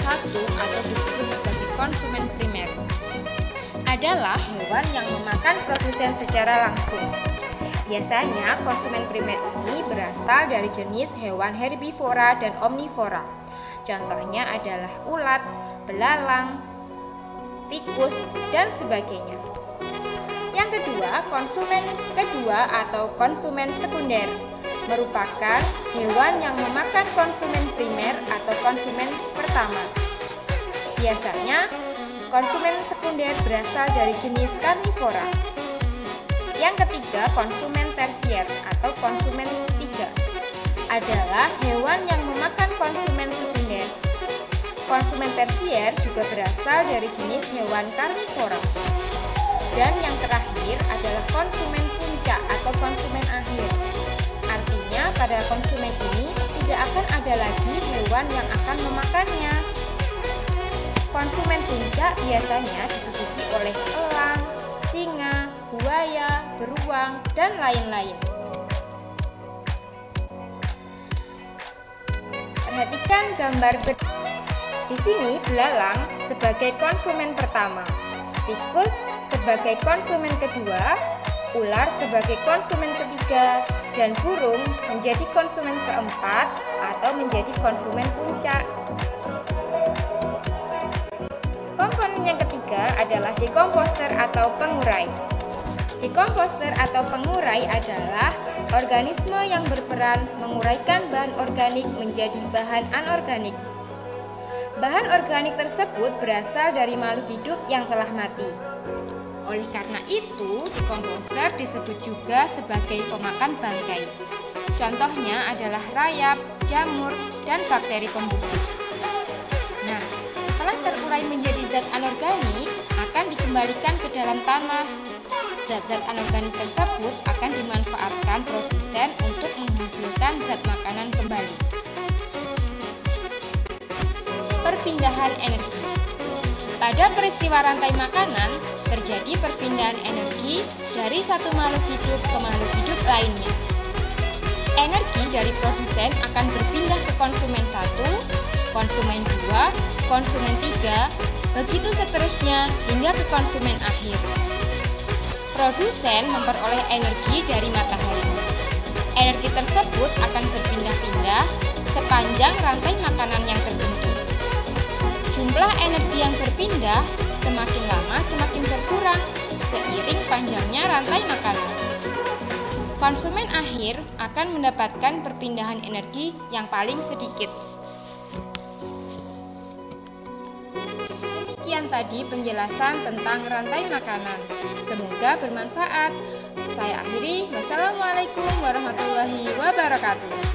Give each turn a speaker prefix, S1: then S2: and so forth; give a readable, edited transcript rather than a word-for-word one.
S1: satu atau disebut sebagai konsumen primer adalah hewan yang memakan produsen secara langsung. Biasanya konsumen primer ini berasal dari jenis hewan herbivora dan omnivora. Contohnya adalah ulat, belalang, tikus, dan sebagainya. Yang kedua, konsumen kedua atau konsumen sekunder merupakan hewan yang memakan konsumen primer atau konsumen pertama. Biasanya, konsumen sekunder berasal dari jenis karnivora. Yang ketiga, konsumen tersier atau konsumen ketiga adalah hewan yang memakan konsumen sekunder. Konsumen tersier juga berasal dari jenis hewan karnivora. Dan yang terakhir adalah konsumen puncak atau konsumen akhir. Artinya pada konsumen ini tidak akan ada lagi hewan yang akan memakannya. Konsumen puncak biasanya diduduki oleh elang, singa, buaya, beruang, dan lain-lain. Perhatikan gambar di sini belalang sebagai konsumen pertama, tikus sebagai konsumen kedua, ular sebagai konsumen ketiga, dan burung menjadi konsumen keempat atau menjadi konsumen puncak. Komponen yang ketiga adalah dekomposer atau pengurai. Dekomposer atau pengurai adalah organisme yang berperan menguraikan bahan organik menjadi bahan anorganik. Bahan organik tersebut berasal dari makhluk hidup yang telah mati. Oleh karena itu, dekomposer disebut juga sebagai pemakan bangkai. Contohnya adalah rayap, jamur, dan bakteri pembusuk. Nah, setelah terurai menjadi zat anorganik, akan dikembalikan ke dalam tanah. Zat-zat anorganik tersebut akan dimanfaatkan produsen untuk menghasilkan zat makanan kembali. Perpindahan energi. Pada peristiwa rantai makanan, terjadi perpindahan energi dari satu makhluk hidup ke makhluk hidup lainnya. Energi dari produsen akan berpindah ke konsumen 1, konsumen 2, konsumen 3, begitu seterusnya hingga ke konsumen akhir. Produsen memperoleh energi dari matahari. Energi tersebut akan berpindah-pindah sepanjang rantai makanan yang terbentuk. Jumlah energi yang berpindah semakin lama semakin berkurang seiring panjangnya rantai makanan. Konsumen akhir akan mendapatkan perpindahan energi yang paling sedikit. Demikian tadi penjelasan tentang rantai makanan. Semoga bermanfaat. Saya akhiri. Wassalamualaikum warahmatullahi wabarakatuh.